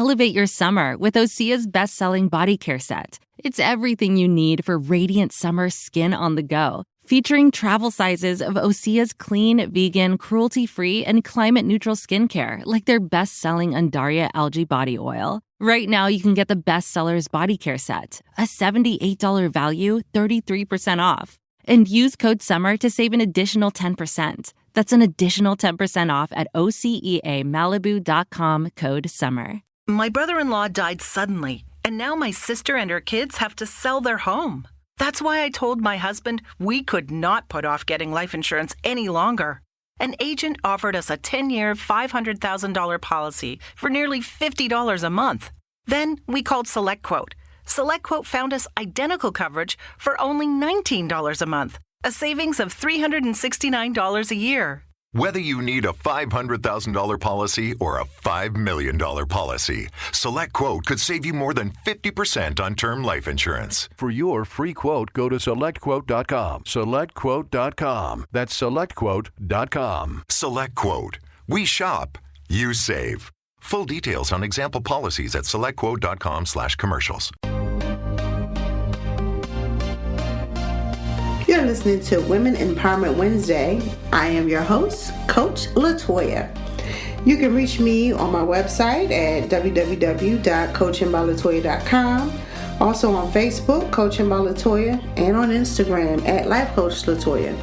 Elevate your summer with Osea's best-selling body care set. It's everything you need for radiant summer skin on the go, featuring travel sizes of Osea's clean, vegan, cruelty-free, and climate-neutral skincare, like their best-selling Undaria algae body oil. Right now, you can get the bestsellers body care set, a $78 value, 33% off. And use code SUMMER to save an additional 10%. That's an additional 10% off at OCEAMalibu.com, code SUMMER. My brother-in-law died suddenly, and now my sister and her kids have to sell their home. That's why I told my husband we could not put off getting life insurance any longer. An agent offered us a 10-year, $500,000 policy for nearly $50 a month. Then we called SelectQuote. SelectQuote found us identical coverage for only $19 a month, a savings of $369 a year. Whether you need a $500,000 policy or a $5 million policy, SelectQuote could save you more than 50% on term life insurance. For your free quote, go to SelectQuote.com. SelectQuote.com. That's SelectQuote.com. SelectQuote. We shop, you save. Full details on example policies at SelectQuote.com/commercials. You're listening to Women Empowerment Wednesday. I am your host, Coach Latoya. You can reach me on my website at www.coachingbylatoya.com. Also on Facebook, Coaching by Latoya, and on Instagram at Life Coach Latoya.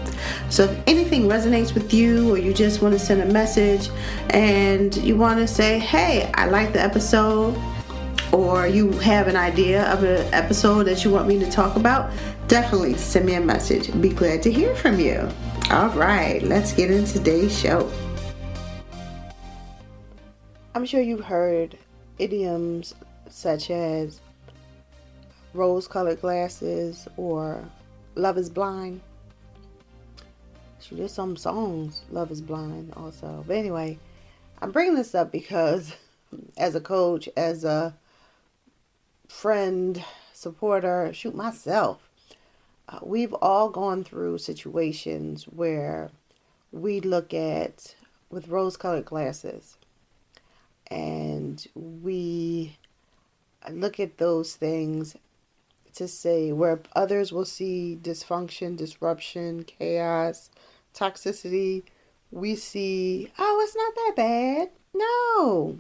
So if anything resonates with you, or you just want to send a message and you want to say, hey, I like the episode, or you have an idea of an episode that you want me to talk about, definitely send me a message. Be glad to hear from you. All right, let's get into today's show. I'm sure you've heard idioms such as rose-colored glasses or love is blind. There's some songs, love is blind also. But anyway, I'm bringing this up because as a coach, as a friend, supporter, myself, we've all gone through situations where we look at with rose-colored glasses and we look at those things to say where others will see dysfunction, disruption, chaos, toxicity. We see, oh, it's not that bad. No.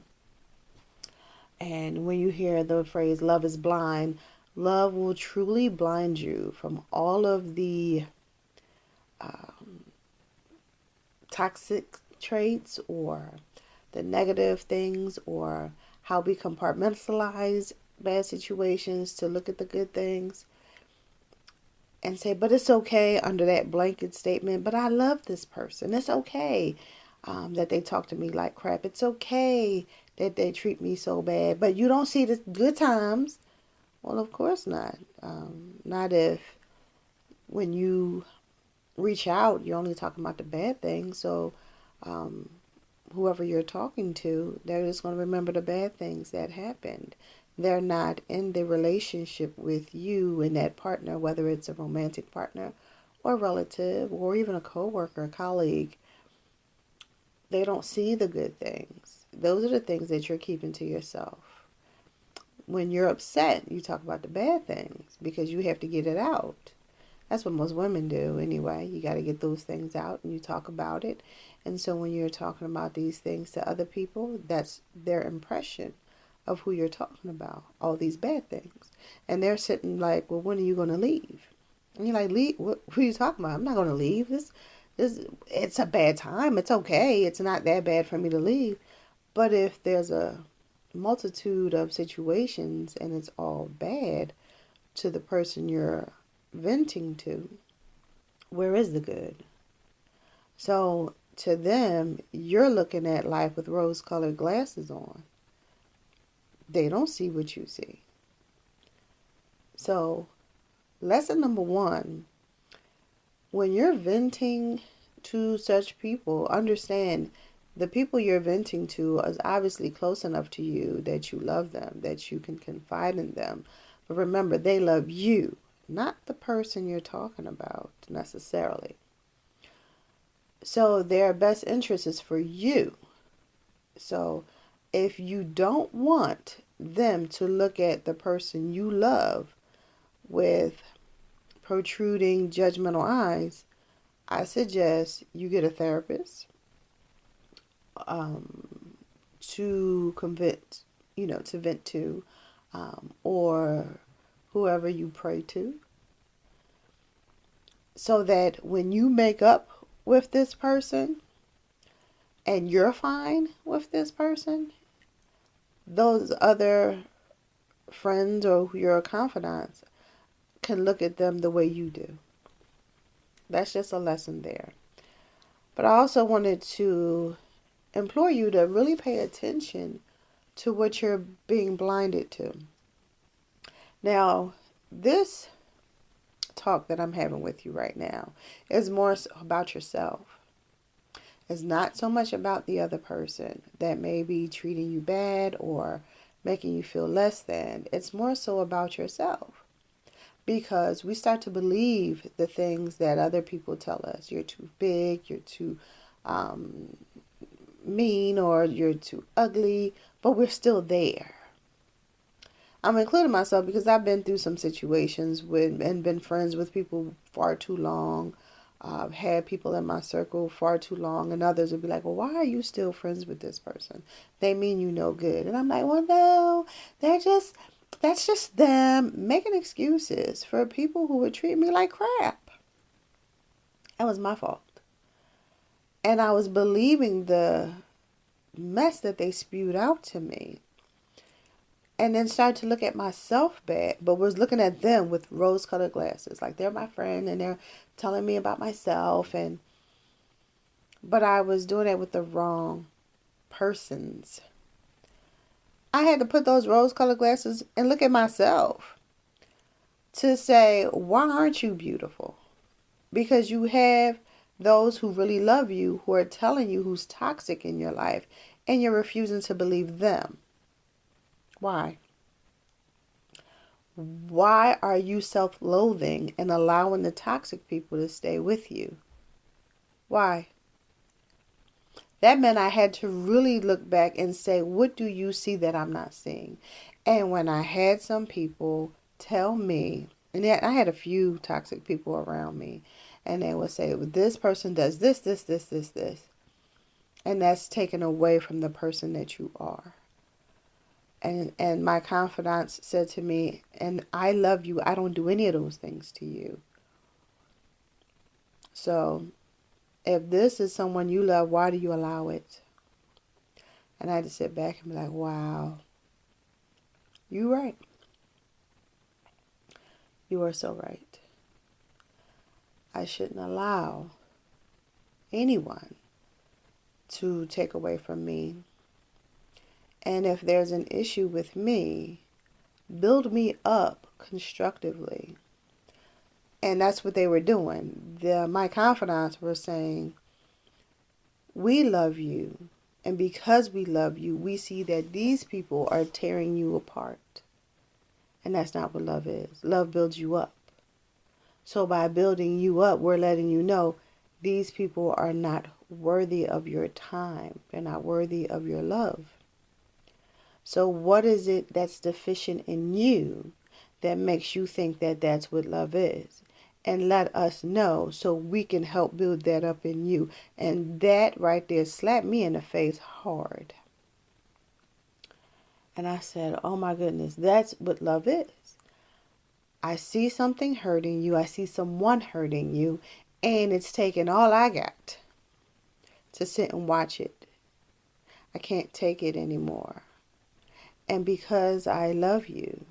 And when you hear the phrase love is blind, love will truly blind you from all of the toxic traits or the negative things, or how we compartmentalize bad situations to look at the good things and say, but it's okay, under that blanket statement, but I love this person. It's okay that they talk to me like crap. It's okay that they treat me so bad, but you don't see the good times. Well, of course not. Not if when you reach out, you're only talking about the bad things. So whoever you're talking to, they're just going to remember the bad things that happened. They're not in the relationship with you and that partner, whether it's a romantic partner or relative or even a coworker, a colleague. They don't see the good things. Those are the things that you're keeping to yourself. When you're upset, you talk about the bad things because you have to get it out. That's what most women do anyway. You got to get those things out and you talk about it. And so when you're talking about these things to other people, that's their impression of who you're talking about, all these bad things. And they're sitting like, well, when are you going to leave? And you're like, leave? Who are you talking about? I'm not going to leave. It's a bad time. It's okay. It's not that bad for me to leave. But if there's a multitude of situations and it's all bad to the person you're venting to, where is the good? So to them, you're looking at life with rose-colored glasses on. They don't see what you see. So lesson number 1, when you're venting to such people, understand the people you're venting to is obviously close enough to you that you love them, that you can confide in them. But remember, they love you, not the person you're talking about necessarily. So their best interest is for you. So if you don't want them to look at the person you love with protruding judgmental eyes, I suggest you get a therapist to to vent to, or whoever you pray to, so that when you make up with this person and you're fine with this person, those other friends or your confidants can look at them the way you do. That's just a lesson there. But I also wanted to implore you to really pay attention to what you're being blinded to. Now, this talk that I'm having with you right now is more about yourself. It's not so much about the other person that may be treating you bad or making you feel less than. It's more so about yourself. Because we start to believe the things that other people tell us. You're too big, you're too mean, or you're too ugly, but we're still there. I'm including myself because I've been through some situations and been friends with people far too long. I've had people in my circle far too long, and others would be like, well, why are you still friends with this person? They mean you no good. And I'm like, well, no, that's just them making excuses for people who would treat me like crap. That was my fault. And I was believing the mess that they spewed out to me. And then started to look at myself bad, but was looking at them with rose-colored glasses. Like they're my friend and they're telling me about myself. But I was doing it with the wrong persons. I had to put those rose-colored glasses and look at myself to say, why aren't you beautiful? Because you have those who really love you who are telling you who's toxic in your life, and you're refusing to believe them. Why? Why are you self-loathing and allowing the toxic people to stay with you? Why? That meant I had to really look back and say, what do you see that I'm not seeing? And when I had some people tell me, and I had a few toxic people around me, and they would say, well, this person does this, this, this, this, this. And that's taken away from the person that you are. And my confidants said to me, and I love you, I don't do any of those things to you. So if this is someone you love, why do you allow it? And I had to sit back and be like, wow, you're right. You are so right. I shouldn't allow anyone to take away from me. And if there's an issue with me, build me up constructively. And that's what they were doing. My confidants were saying, we love you. And because we love you, we see that these people are tearing you apart. And that's not what love is. Love builds you up. So by building you up, we're letting you know these people are not worthy of your time. They're not worthy of your love. So what is it that's deficient in you that makes you think that that's what love is? And let us know so we can help build that up in you. And that right there slapped me in the face hard. And I said, oh my goodness, that's what love is. I see something hurting you. I see someone hurting you. And it's taking all I got to sit and watch it. I can't take it anymore. And because I love you,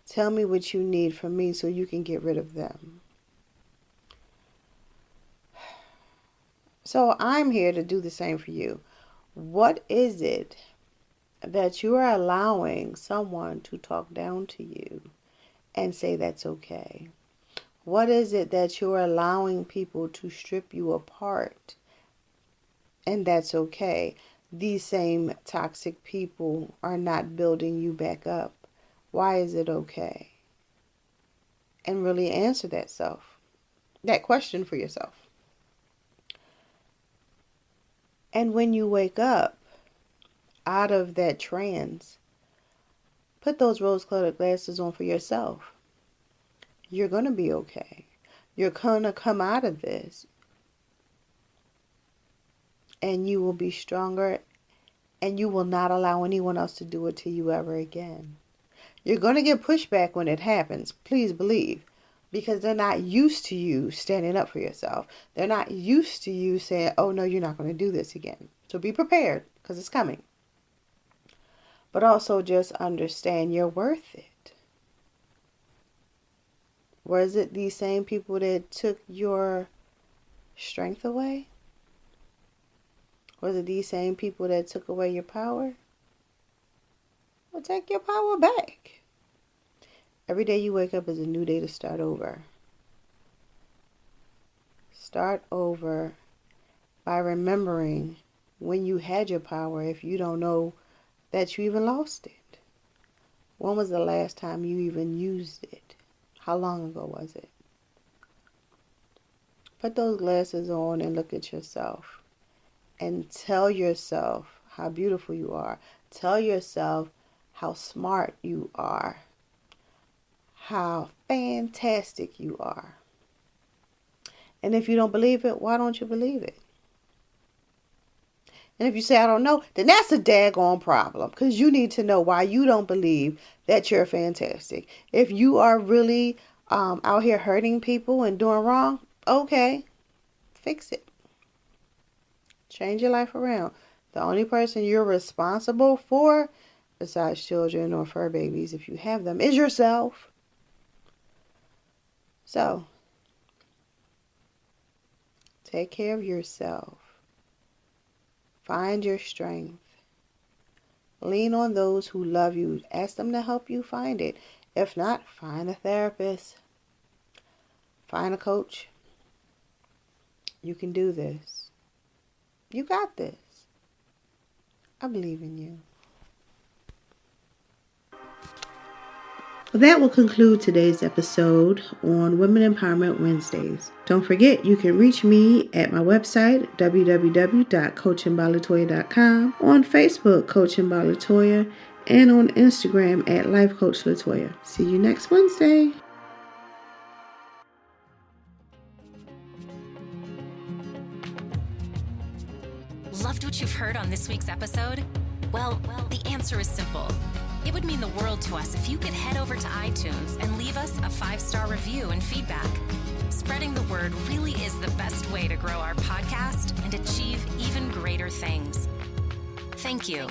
tell me what you need from me so you can get rid of them. So I'm here to do the same for you. What is it that you are allowing someone to talk down to you and say that's okay? What is it that you're allowing people to strip you apart and that's okay? These same toxic people are not building you back up. Why is it okay? And really answer that question for yourself. And when you wake up, out of that trance, put those rose-colored glasses on for yourself. You're going to be okay. You're going to come out of this. And you will be stronger. And you will not allow anyone else to do it to you ever again. You're going to get pushback when it happens. Please believe. Because they're not used to you standing up for yourself. They're not used to you saying, oh, no, you're not going to do this again. So be prepared because it's coming. But also just understand you're worth it. Was it these same people that took your strength away? Was it these same people that took away your power? Well, take your power back. Every day you wake up is a new day to start over. Start over by remembering when you had your power if you don't know that you even lost it. When was the last time you even used it? How long ago was it? Put those glasses on and look at yourself. And tell yourself how beautiful you are. Tell yourself how smart you are. How fantastic you are. And if you don't believe it, why don't you believe it? And if you say, I don't know, then that's a daggone problem. Because you need to know why you don't believe that you're fantastic. If you are really out here hurting people and doing wrong, okay, fix it. Change your life around. The only person you're responsible for, besides children or fur babies, if you have them, is yourself. So, take care of yourself. Find your strength. Lean on those who love you. Ask them to help you find it. If not, find a therapist. Find a coach. You can do this. You got this. I believe in you. Well, that will conclude today's episode on Women Empowerment Wednesdays. Don't forget, you can reach me at my website, www.coachingbyLatoya.com, on Facebook, Coaching by Latoya, and on Instagram at Life Coach Latoya. See you next Wednesday. Loved what you've heard on this week's episode? Well, the answer is simple. It would mean the world to us if you could head over to iTunes and leave us a 5-star review and feedback. Spreading the word really is the best way to grow our podcast and achieve even greater things. Thank you.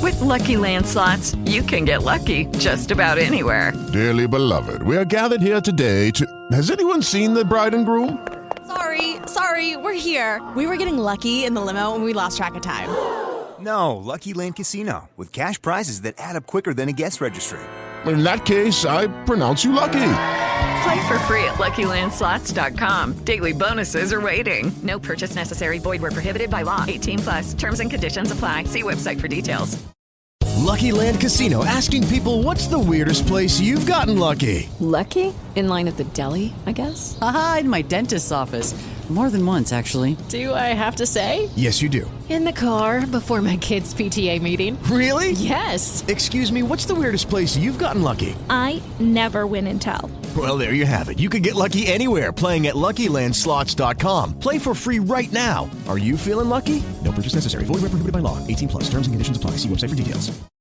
With Lucky Land Slots, you can get lucky just about anywhere. Dearly beloved, we are gathered here today to... Has anyone seen the bride and groom? Sorry, we're here. We were getting lucky in the limo and we lost track of time. No, Lucky Land Casino, with cash prizes that add up quicker than a guest registry. In that case, I pronounce you lucky. Play for free at LuckyLandSlots.com. Daily bonuses are waiting. No purchase necessary. Void where prohibited by law. 18+. Terms and conditions apply. See website for details. Lucky Land Casino, asking people, what's the weirdest place you've gotten lucky? Lucky? In line at the deli, I guess? Aha, in my dentist's office. More than once, actually. Do I have to say? Yes, you do. In the car before my kids' PTA meeting. Really? Yes. Excuse me, what's the weirdest place you've gotten lucky? I never win and tell. Well, there you have it. You can get lucky anywhere, playing at LuckyLandSlots.com. Play for free right now. Are you feeling lucky? No purchase necessary. Void where prohibited by law. 18+. Terms and conditions apply. See website for details.